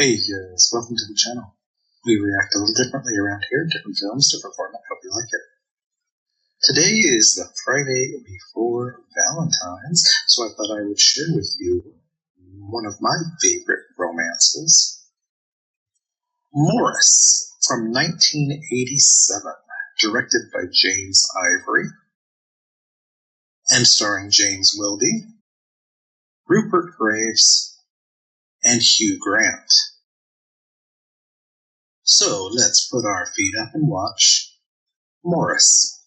Hey, welcome to the channel. We react a little differently around here, different films, different format. Hope you like it. Today is the Friday before Valentine's, so I thought I would share with you one of my favorite romances, Maurice, from 1987, directed by James Ivory, and starring James Wilby, Rupert Graves, and Hugh Grant. So let's put our feet up and watch Maurice.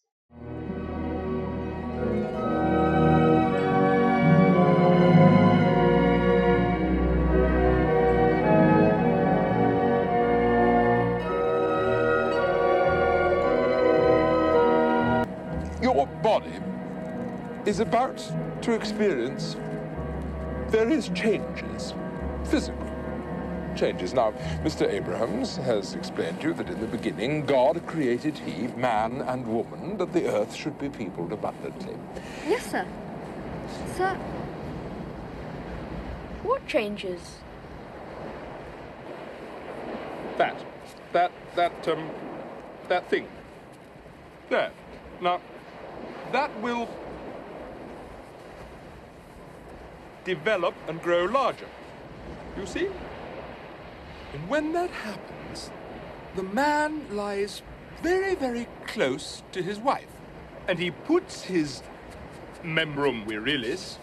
Your body is about to experience various changes, physical changes. Now, Mr. Abrahams has explained to you that in the beginning, God created he, man and woman, that the earth should be peopled abundantly. Yes, sir. Sir, what changes? That thing. There. Now, that will develop and grow larger. You see? And when that happens, the man lies very, very close to his wife. And he puts his membrum virilis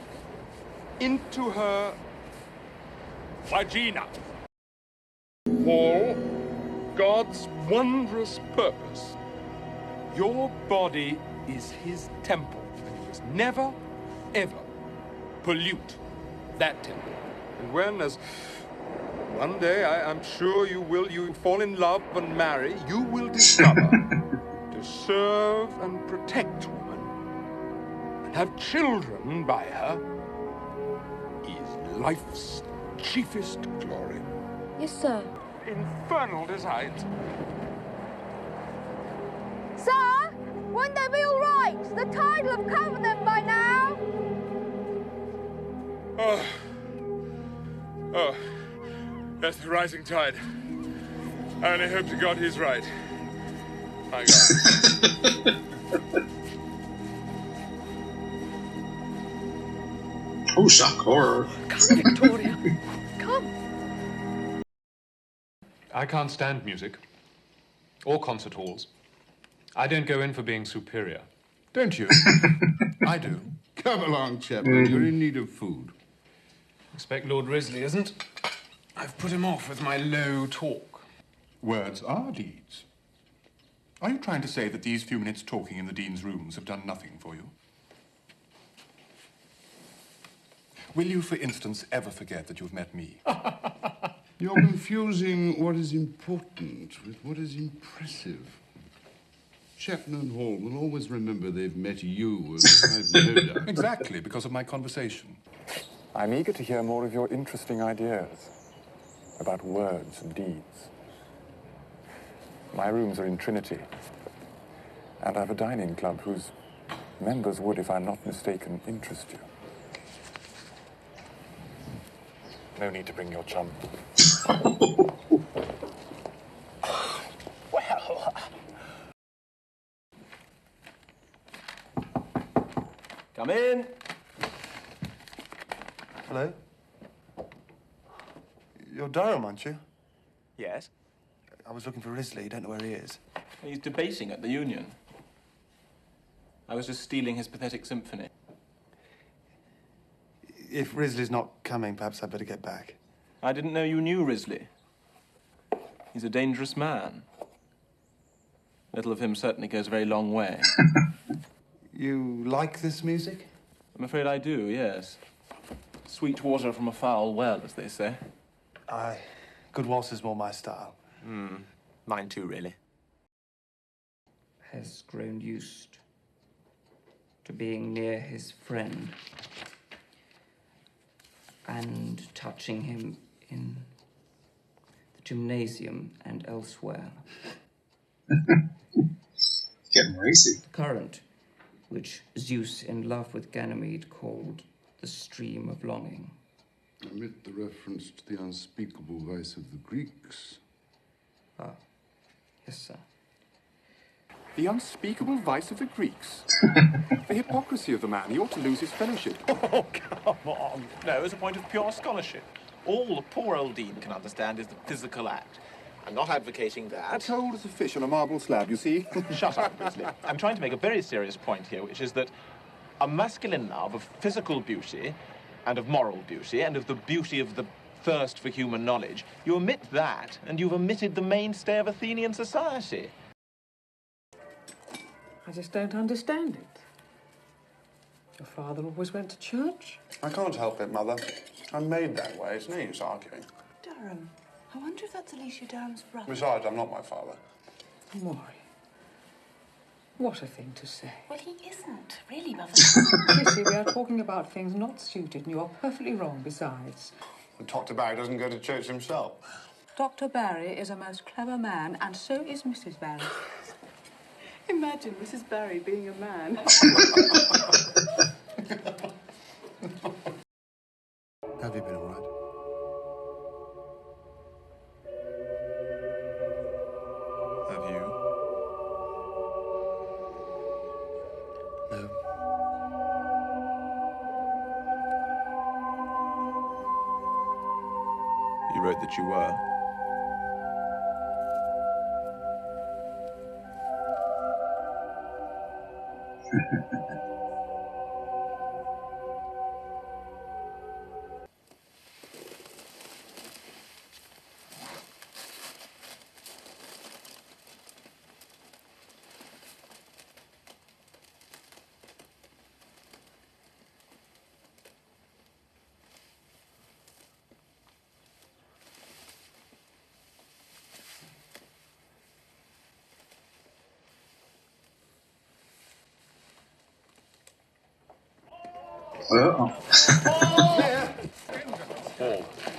into her vagina. For God's wondrous purpose. Your body is his temple, and you must never, ever pollute that temple. And when, as one day I'm sure you fall in love and marry, you will discover to serve and protect woman and have children by her is life's chiefest glory. Yes, sir. Infernal designs. Sir, wouldn't they be all right? The tide will have covered them by now. Oh, that's the rising tide. I only hope to God he's right. My God. Oh, shock horror. Come, Victoria. Come. I can't stand music or concert halls. I don't go in for being superior. Don't you? I do. Come along, Chaplain. You're in need of food. Expect Lord Risley isn't. I've put him off with my low talk. Words are deeds. Are you trying to say that these few minutes talking in the Dean's rooms have done nothing for you? Will you, for instance, ever forget that you've met me? You're confusing what is important with what is impressive. Chapman Hall will always remember they've met you, and I've no doubt. Exactly, because of my conversation. I'm eager to hear more of your interesting ideas about words and deeds. My rooms are in Trinity, and I have a dining club whose members would, if I'm not mistaken, interest you. No need to bring your chum. Well... Come in. Hello? You're Durham, aren't you? Yes? I was looking for Risley. Don't know where he is. He's debating at the Union. I was just stealing his pathetic symphony. If Risley's not coming, perhaps I'd better get back. I didn't know you knew Risley. He's a dangerous man. Little of him certainly goes a very long way. You like this music? I'm afraid I do, yes. Sweet water from a foul well, as they say. Aye. Good waltz is more my style. Mine too, really. Has grown used to being near his friend and touching him in the gymnasium and elsewhere. Getting racy. The current, which Zeus in love with Ganymede called the stream of longing, Omit the reference to the unspeakable vice of the Greeks. Ah, yes, sir. The unspeakable vice of the Greeks. The hypocrisy of the man. He ought to lose his fellowship. Oh, come on. No, as a point of pure scholarship. All the poor old dean can understand is the physical act. I'm not advocating that. Cold as a fish on a marble slab, you see? Shut up, Wesley. I'm trying to make a very serious point here, which is that a masculine love of physical beauty and of moral beauty and of the beauty of the thirst for human knowledge, you omit that and you've omitted the mainstay of Athenian society. I just don't understand it. Your father always went to church? I can't help it, Mother. I'm made that way. It's no use arguing. Durham. I wonder if that's Alicia Durham's brother. Besides, I'm not my father. Maury. What a thing to say. Well, he isn't, really, Mother. Kissy, we are talking about things not suited, and you are perfectly wrong besides. And Dr. Barry doesn't go to church himself. Dr. Barry is a most clever man, and so is Mrs. Barry. Imagine Mrs. Barry being a man. Have you been all right? Have you? No. You wrote that you were.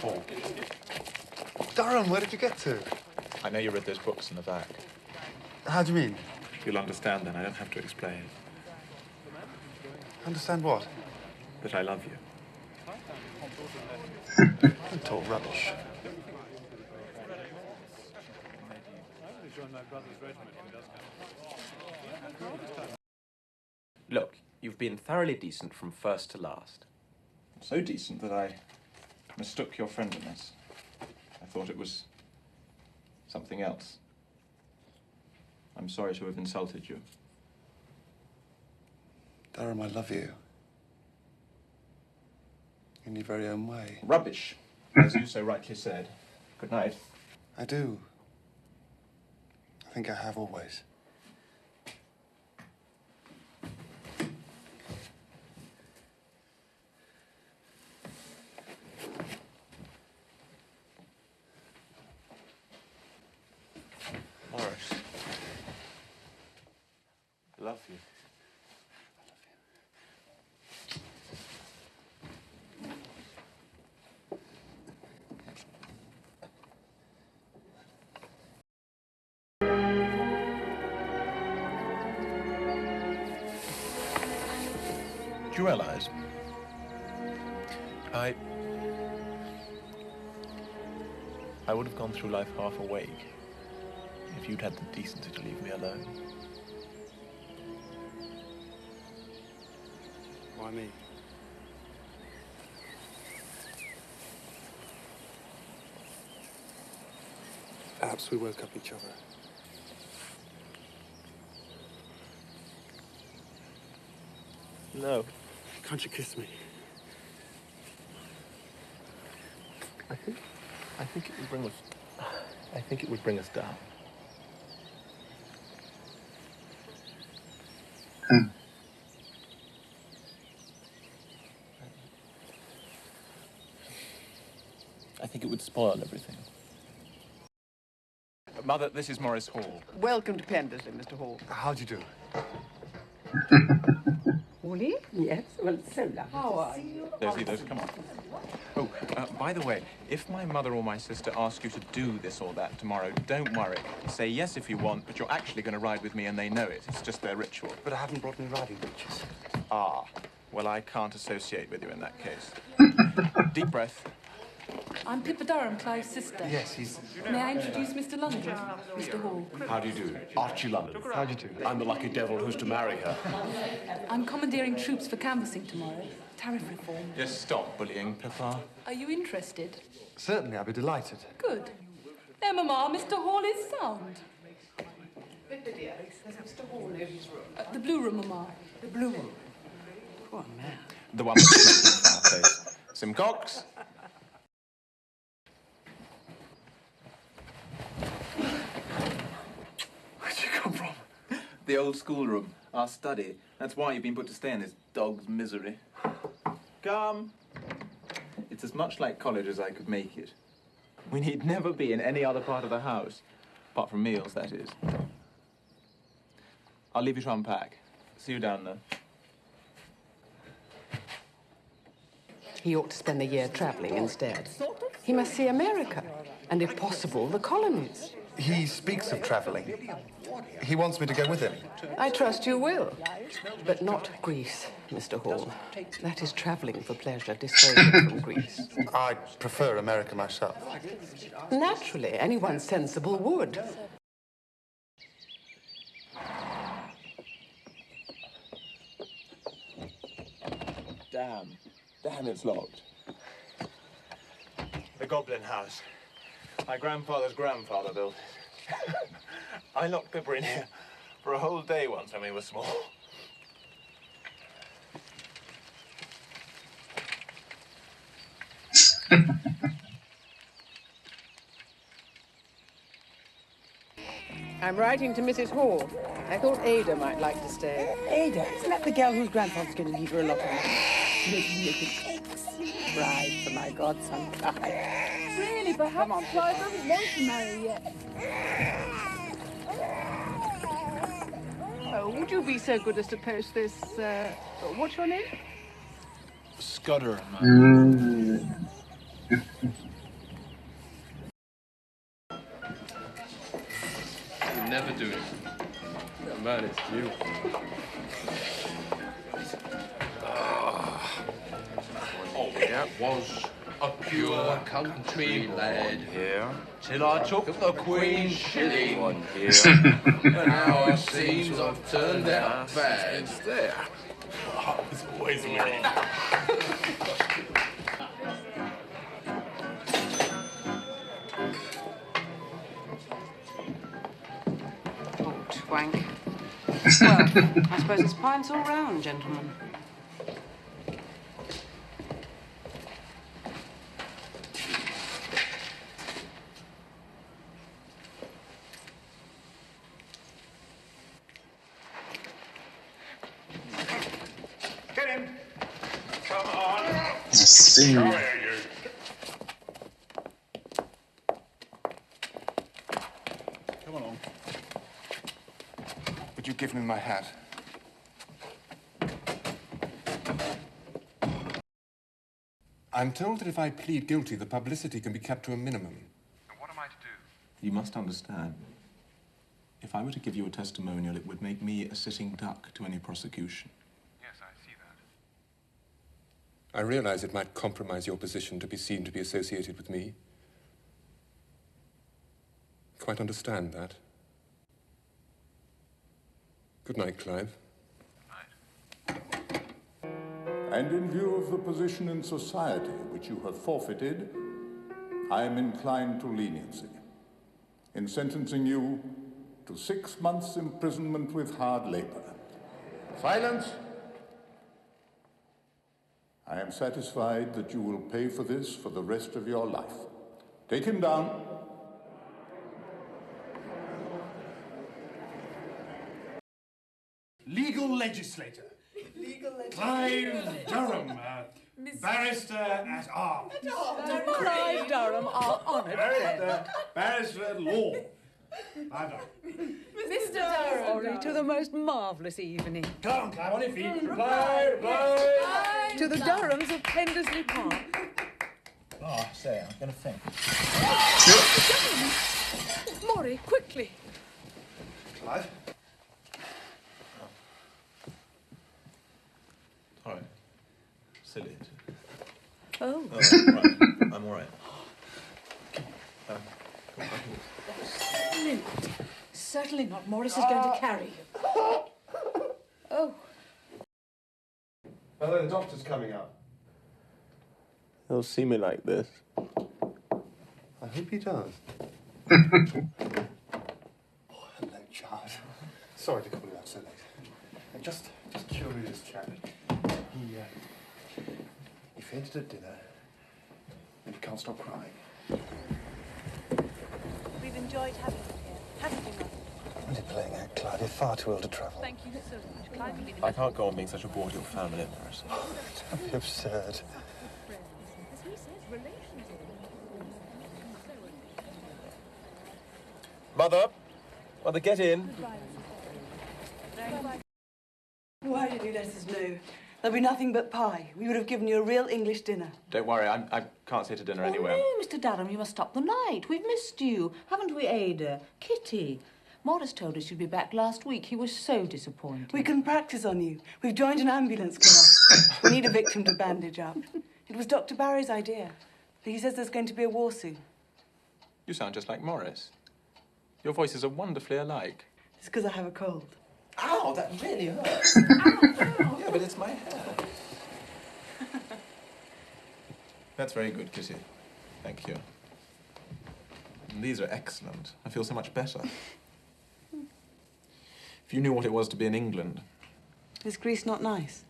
Paul. Durham, where did you get to? I know you read those books in the back. How do you mean? You'll understand then. I don't have to explain. Understand what? That I love you. Don't talk rubbish. Look, you've been thoroughly decent from first to last. So decent that I mistook your friendliness. I thought it was something else. I'm sorry to have insulted you. Durham, I love you. In your very own way. Rubbish, as you so rightly said. Good night. I do. I think I have always. Maurice. I love you. Do you realize I would have gone through life half awake if you'd had the decency to leave me alone. Why me? Perhaps we woke up each other. No. Can't you kiss me? I think it would bring us. I think it would bring us down. I think it would spoil everything. Mother, this is Maurice Hall. Welcome to Pendersley, Mr. Hall. How'd you do? Wally? Yes, well, so lovely. How are you? Those, come on. Oh, by the way, if my mother or my sister ask you to do this or that tomorrow, don't worry. Say yes if you want, but you're actually going to ride with me and they know it. It's just their ritual. But I haven't brought any riding breeches. Ah, Well, I can't associate with you in that case. Deep breath. I'm Pippa Durham, Clive's sister. Yes, he's... May I introduce Mr. London? Mr. Hall. How do you do? Archie London. How do you do? I'm the lucky devil who's to marry her. I'm commandeering troops for canvassing tomorrow. Tariff reform. Just stop bullying, Pippa. Are you interested? Certainly, I'll be delighted. Good. There, Mamma, Mr. Hall is sound. Pippa, dear, does Mr. Hall know his room? The blue room, Mamma. The blue room. Poor man. The one with the smoking face. Simcox. Where'd you come from? The old schoolroom, our study. That's why you've been put to stay in this dog's misery. Come. It's as much like college as I could make it. We need never be in any other part of the house. Apart from meals, that is. I'll leave you to unpack. See you down there. He ought to spend the year travelling instead. He must see America, and if possible, the colonies. He speaks of travelling. He wants me to go with him. I trust you will, but not Greece, Mr. Hall. That is travelling for pleasure, dissuaded from Greece. I prefer America myself. Naturally, anyone sensible would. Damn, it's locked. The Goblin House. My grandfather's grandfather built it. I locked Pippa in here for a whole day once when we were small. I'm writing to Mrs. Hall. I thought Ada might like to stay. Ada, isn't that the girl whose grandfather's going to leave her a lot of money? Make an excellent bride for my godson, Clive. Really, perhaps Clive doesn't want to marry yet. Oh, would you be so good as to post this, what's your name? Scudder. You never do it. Yeah, man, it's you. That was a pure country lad here, till I took the Queen's shilling. One here. And now it seems I've turned out bad. It's there. Oh, it's always winning. Oh, twank. Well, I suppose it's pints all round, gentlemen. Get him! Come on! See. Come here, you. Come along. Would you give me my hat? I'm told that if I plead guilty, the publicity can be kept to a minimum. And what am I to do? You must understand. If I were to give you a testimonial, it would make me a sitting duck to any prosecution. Yes, I see that. I realize it might compromise your position to be seen to be associated with me. Quite understand that. Good night, Clive. And in view of the position in society which you have forfeited, I am inclined to leniency in sentencing you to 6 months' imprisonment with hard labor. Silence! I am satisfied that you will pay for this for the rest of your life. Take him down. Legal legislator. Clive Durham, barrister at arms. Clive Durham, our honoured friend. Barrister at law. Clive Durham. Mr. Durham. Sorry, to the most marvellous evening. Come on, Clive, on your feet. Reply. To the Durhams of Pendersley Park. Oh, say, I'm going to think. Maury, quickly. Clive? All right. Oh, right. I'm all right. Mint. Certainly not Maurice is going to carry. Oh. Hello, the doctor's coming up. He'll see me like this. I hope he does. Oh, hello, child. Sorry to call you out so late. Just curious, chap. He fainted at dinner, and he can't stop crying. We've enjoyed having him here, haven't we, Mother? What are you playing at, Clive? You're far too old to travel. Thank you so much. Clive will be the I can't go on being such a bore to your family, Maurice. Don't be absurd. Mother, get in. Why did you let us know? There'll be nothing but pie. We would have given you a real English dinner. Don't worry, I can't stay to dinner anyway. Oh, no, Mr. Durham, you must stop the night. We've missed you. Haven't we, Ada? Kitty. Maurice told us you'd be back last week. He was so disappointed. We can practice on you. We've joined an ambulance class. We need a victim to bandage up. It was Dr. Barry's idea. He says there's going to be a war soon. You sound just like Maurice. Your voices are wonderfully alike. It's because I have a cold. Ow, that really hurts. Yeah, but it's my hair. That's very good, Kitty. Thank you. And these are excellent. I feel so much better. If you knew what it was to be in England. Is Greece not nice?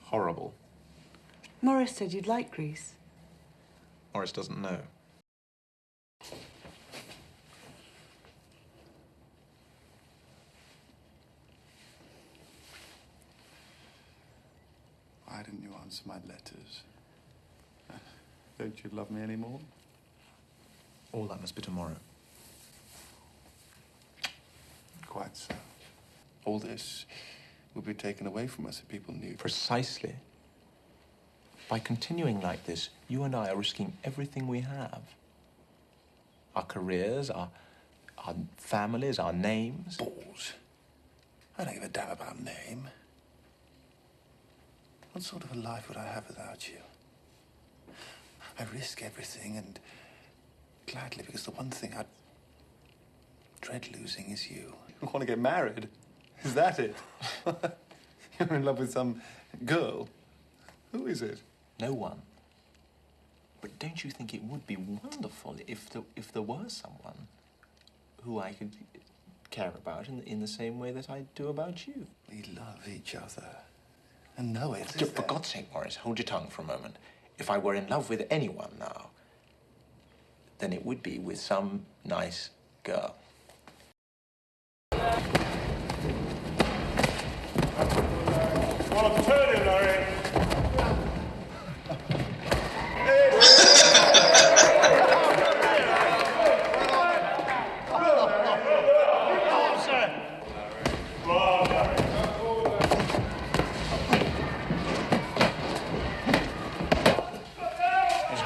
Horrible. Maurice said you'd like Greece. Maurice doesn't know. Why didn't you answer my letters? Don't you love me anymore? All that must be tomorrow. Quite so. All this would be taken away from us if people knew. Precisely. By continuing like this, you and I are risking everything we have. Our careers, our families, our names. Balls. I don't give a damn about name. What sort of a life would I have without you? I risk everything, and gladly, because the one thing I dread losing is you. You want to get married? Is that it? You're in love with some girl. Who is it? No one. But don't you think it would be wonderful if there were someone who I could care about in the same way that I do about you? We love each other. And know it. For God's sake, Maurice, hold your tongue for a moment. If I were in love with anyone now, then it would be with some nice girl. Well, turn him, Larry.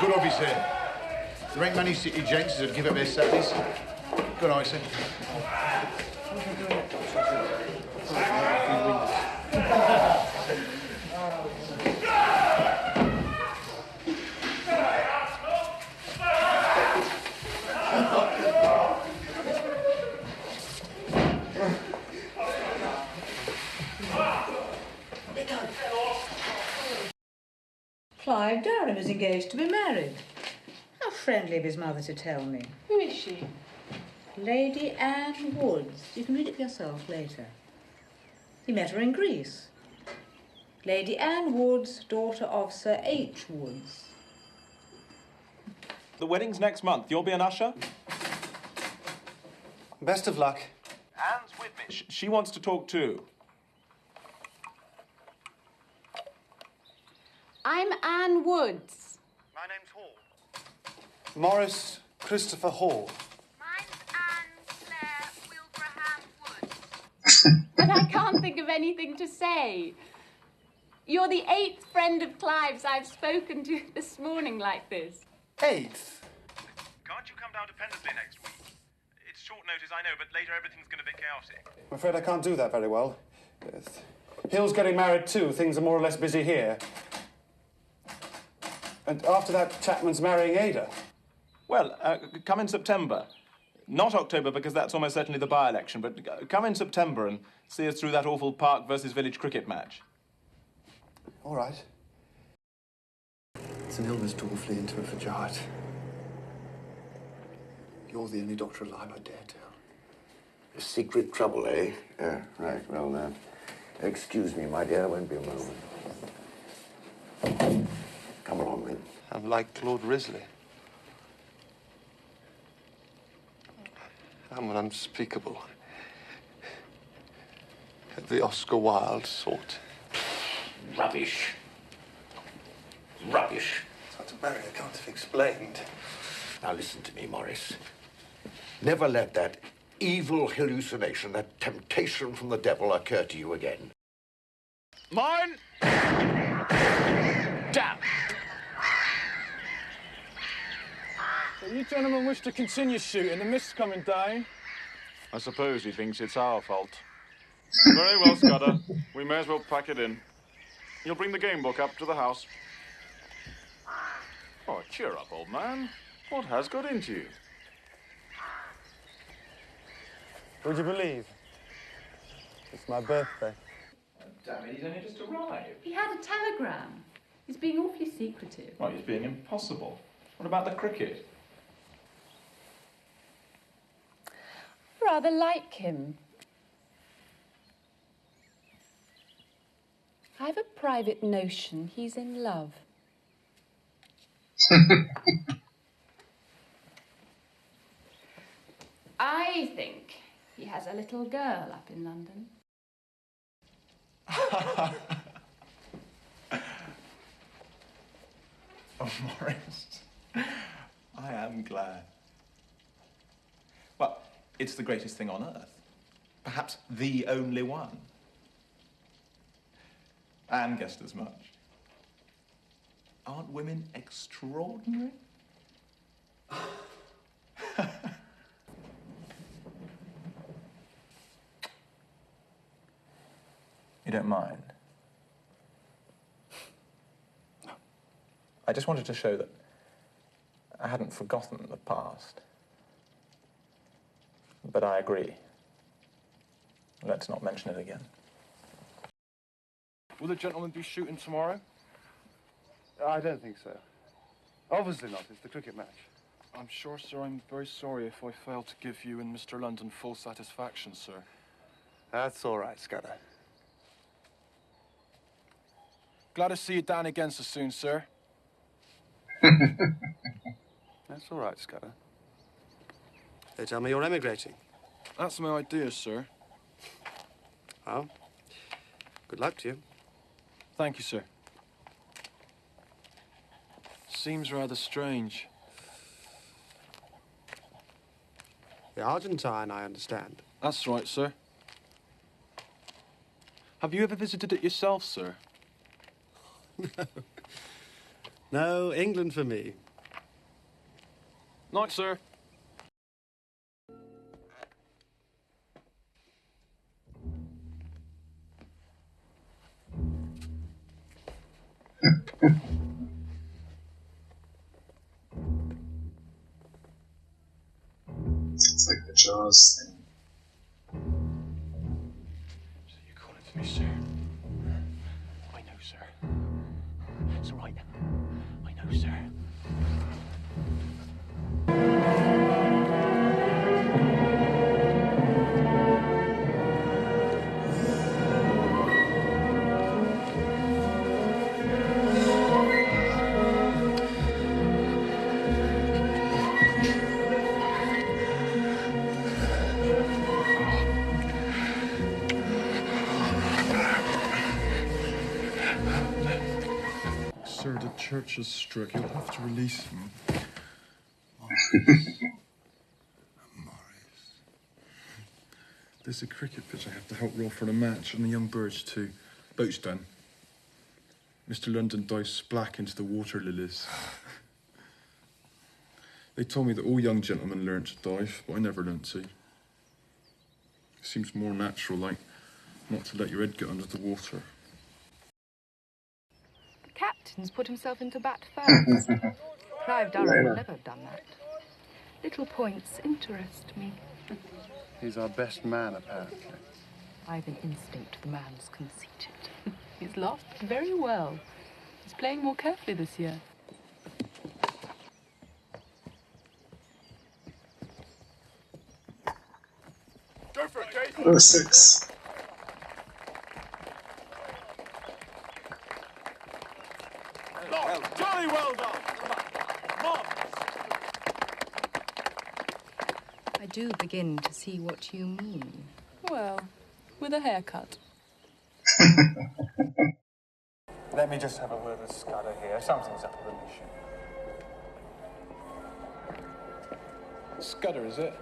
Good officer. There ain't many city gents that'd give up their service. Good night, sir. Clive Durham is engaged to be married. How friendly of his mother to tell me. Who is she? Lady Anne Woods. You can read it for yourself later. He met her in Greece. Lady Anne Woods, daughter of Sir H. Woods. The wedding's next month. You'll be an usher? Best of luck. Anne's with me. She wants to talk too. I'm Anne Woods. My name's Hall. Maurice Christopher Hall. But I can't think of anything to say. You're the 8th friend of Clive's I've spoken to this morning like this. 8th? Can't you come down to Pendlebury next week? It's short notice, I know, but later everything's going to be chaotic. I'm afraid I can't do that very well. Hill's getting married too. Things are more or less busy here. And after that, Chapman's marrying Ada. Well, come in September. Not October, because that's almost certainly the by-election, but come in September and see us through that awful Park versus Village cricket match. All right. It's an illness to awfully intimate for Jarrett. You're the only doctor alive I dare tell. Secret trouble, eh? Yeah, right. Well, excuse me, my dear. Won't be a moment. Come along, then. I'm like Claude Risley. I'm an unspeakable. The Oscar Wilde sort. Rubbish. Rubbish. Dr. Barry, I can't have explained. Now listen to me, Maurice. Never let that evil hallucination, that temptation from the devil occur to you again. Mine! Damn! So you gentlemen wish to continue shooting, the mist's coming down. I suppose he thinks it's our fault. Very well, Scudder. We may as well pack it in. You'll bring the game book up to the house. Oh, cheer up, old man. What has got into you? Would you believe? It's my birthday. Oh, damn it, he's only just arrived. He had a telegram. He's being awfully secretive. Well, he's being impossible. What about the cricket? Rather like him. I've a private notion he's in love. I think he has a little girl up in London. Oh, Maurice. I am glad. Well, it's the greatest thing on earth. Perhaps the only one. Anne guessed as much. Aren't women extraordinary? You don't mind? I just wanted to show that I hadn't forgotten the past. But I agree. Let's not mention it again. Will the gentleman be shooting tomorrow? I don't think so. Obviously not. It's the cricket match. I'm sure, sir, I'm very sorry if I failed to give you and Mr. London full satisfaction, sir. That's all right, Scudder. Glad to see you down again so soon, sir. That's all right, Scudder. They tell me you're emigrating. That's my idea, sir. Well, good luck to you. Thank you, sir. Seems rather strange. The Argentine, I understand. That's right, sir. Have you ever visited it yourself, sir? No. No, England for me. Night, sir. It's like the Jaws thing. So you're calling for me, sir? I know, sir. It's all right. I know, sir. Sir, the church has struck. You'll have to release him. Maurice. There's a cricket pitch I have to help roll for the match, and the young birds too. Boat's done. Mr. London dives splack into the water lilies. They told me that all young gentlemen learn to dive, but I never learnt to. It seems more natural, like not to let your head get under the water. The Captain's put himself into bat first. Clive Durham would never have done that. Little points interest me. He's our best man, apparently. I've an instinct the man's conceited. He's lost very well. He's playing more carefully this year. Go for it, Kate. Oh, 6. Jolly well done. I do begin to see what you mean. Well, with a haircut. Let me just have a word with Scudder here. Something's up with the mission. Scudder, is it?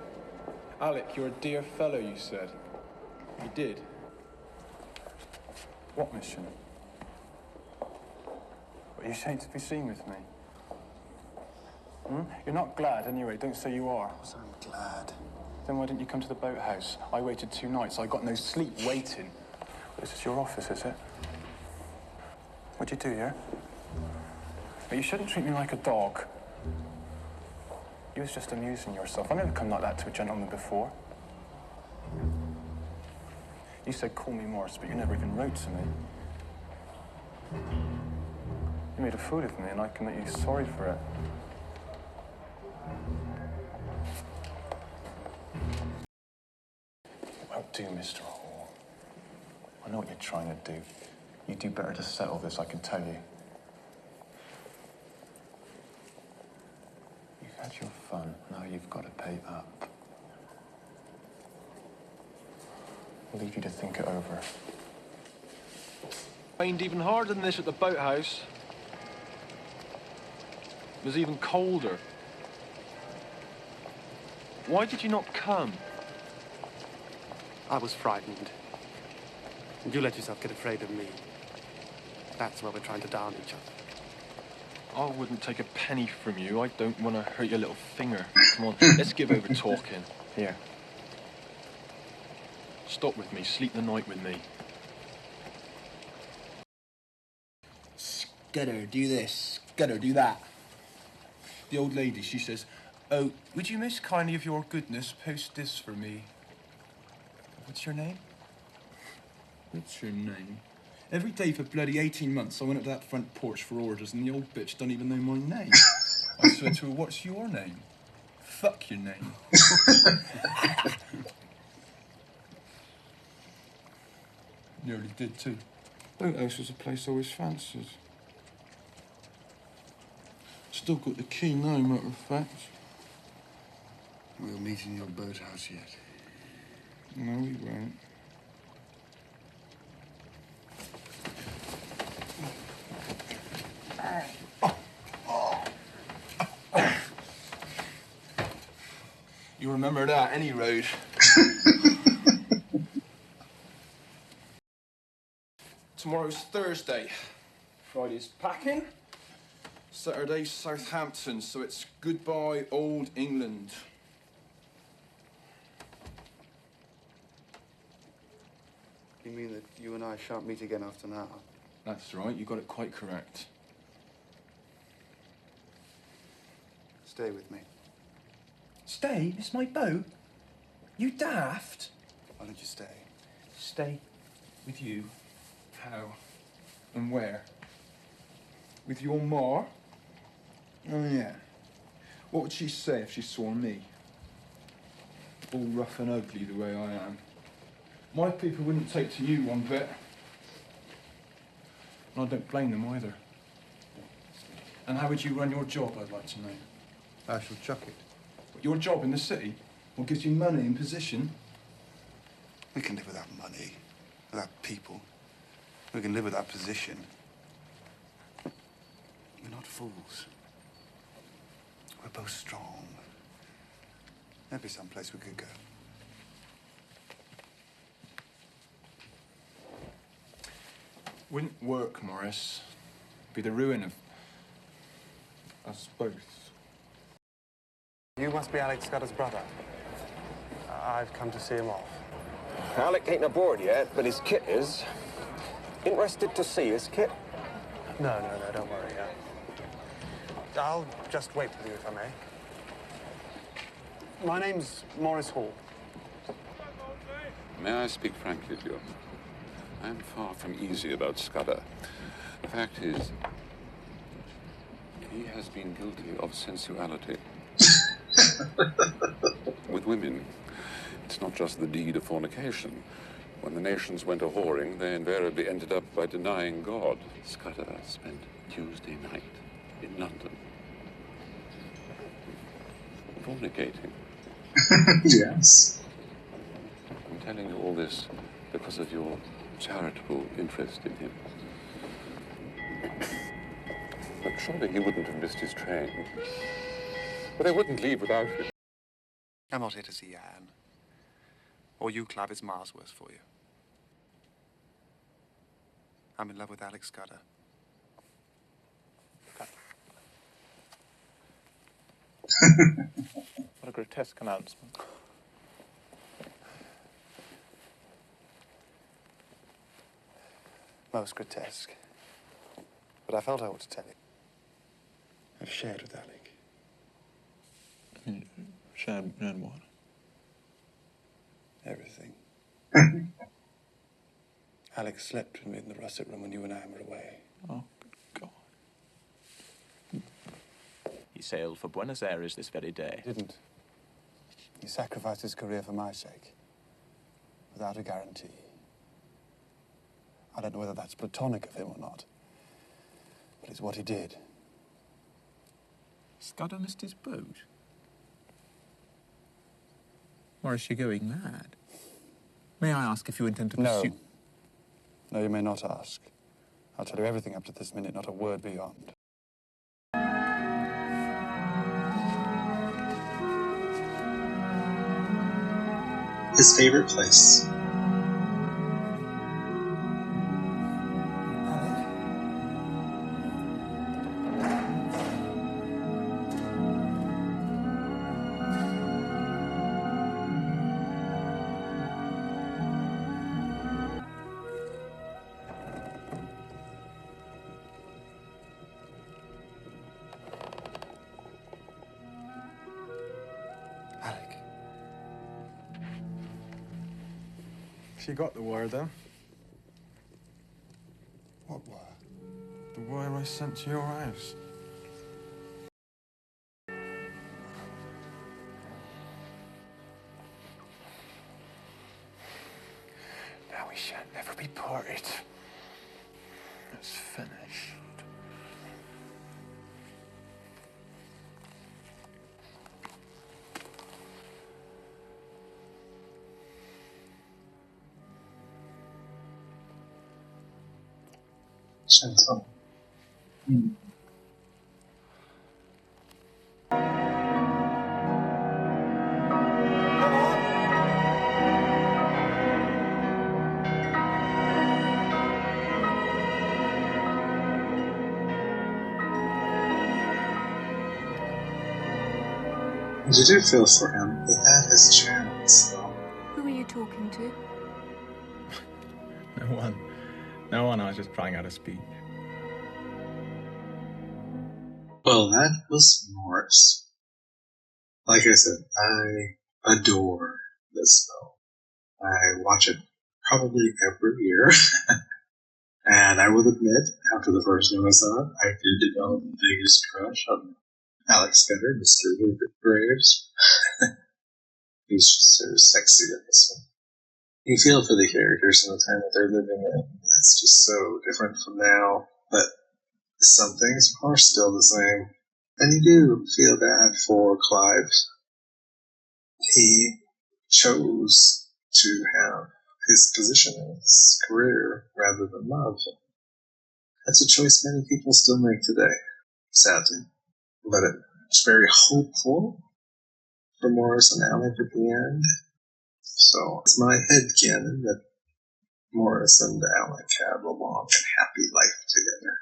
Alec, you're a dear fellow, you said. You did? What mission? Are you ashamed to be seen with me? Hmm? You're not glad, anyway. Don't say you are. Of course I'm glad. Then why didn't you come to the boathouse? I waited 2 nights. I got no sleep waiting. This is your office, is it? What'd you do here? But you shouldn't treat me like a dog. You was just amusing yourself. I've never come like that to a gentleman before. You said call me Maurice, but you never even wrote to me. You made a fool of me, and I can make you sorry for it. Won't do, Mr. Hall. I know what you're trying to do. You do better to settle this, I can tell you. You've had your fun, now you've got to pay up. I'll leave you to think it over. Rained even harder than this at the boathouse. It was even colder. Why did you not come? I was frightened. And you let yourself get afraid of me. That's why we're trying to down each other. I wouldn't take a penny from you. I don't want to hurt your little finger. Come on, let's give over talking. Here. Stop with me. Sleep the night with me. Scudder, do this. Scudder, do that. The old lady, she says, "Oh, would you most kindly of your goodness post this for me?" What's your name? What's your name? Every day for bloody 18 months I went up to that front porch for orders and the old bitch don't even know my name. I said to her, "What's your name?" "Fuck your name." Nearly did too. Boathouse was a place I always fancied. Still got the key now, matter of fact. We'll meet in your boathouse yet. No, we won't. You remember that, any road. Tomorrow's Thursday. Friday's packing. Saturday's Southampton, so it's goodbye, old England. You mean that you and I shan't meet again after now? That's right, you got it quite correct. Stay with me. Stay? It's my boat? You daft? Why don't you stay? Stay. With you? How? And where? With your ma? Oh, yeah. What would she say if she saw me? All rough and ugly the way I am. My people wouldn't take to you one bit. And I don't blame them either. And how would you run your job, I'd like to know? I shall chuck it. But your job in the city? What gives you money and position? We can live without money, without people. We can live without position. We're not fools. We're both strong. There'd be some place we could go. Wouldn't work, Maurice. Be the ruin of us both. You must be Alec Scudder's brother. I've come to see him off. Alec ain't aboard yet, but his kit is. Interested to see his kit? No, don't worry. I'll just wait with you, if I may. My name's Maurice Hall. May I speak frankly to you? I am far from easy about Scudder. The fact is, he has been guilty of sensuality. With women, it's not just the deed of fornication. When the nations went a-whoring, they invariably ended up by denying God. Scudder spent Tuesday night in London fornicating. Yes. I'm telling you all this because of your charitable interest in him. But surely he wouldn't have missed his train. But they wouldn't leave without him. I'm not here to see Anne. Or you, Clive, it's miles worse for you. I'm in love with Alex Scudder. What a grotesque announcement. Most grotesque. But I felt I ought to tell you. I've shared with Alec. Shared what? Everything. Alex slept with me in the russet room when you and I were away. Oh, good God. He sailed for Buenos Aires this very day. He didn't. He sacrificed his career for my sake. Without a guarantee. I don't know whether that's platonic of him or not. But it's what he did. Scudder missed his boat. Maurice, you're going mad. May I ask if you intend to pursue... No, you may not ask. I'll tell you everything up to this minute, not a word beyond. His favorite place. She got the wire, then? What wire? The wire I sent to your house. Now we shan't never be parted. It's finished. Gentle. You do feel for him. He had his chance, though. Who are you talking to? No one. No one, I was just trying out a speech. Well, that was Maurice. Like I said, I adore this film. I watch it probably every year. And I will admit, after the first time I saw it, I did develop the biggest crush on Alex Scudder, Mr. Rupert Graves. He's just so sexy in this one. You feel for the characters and the time that they're living in. It's just so different from now. But some things are still the same. And you do feel bad for Clive. He chose to have his position in his career rather than love. That's a choice many people still make today, sadly. But it's very hopeful for Maurice and Alec at the end. So it's my headcanon that Maurice and Alec have a long and happy life together.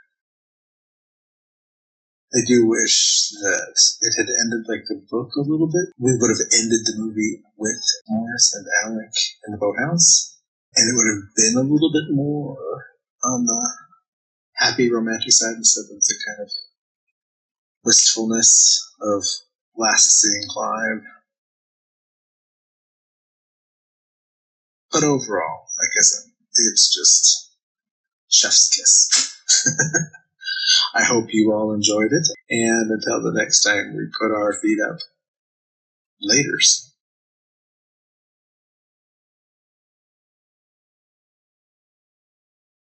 I do wish that it had ended like the book a little bit. We would have ended the movie with Maurice and Alec in the boathouse, and it would have been a little bit more on the happy romantic side instead of the kind of wistfulness of last seeing Clive. But overall, like I said, it's just chef's kiss. I hope you all enjoyed it, and until the next time we put our feet up, laters.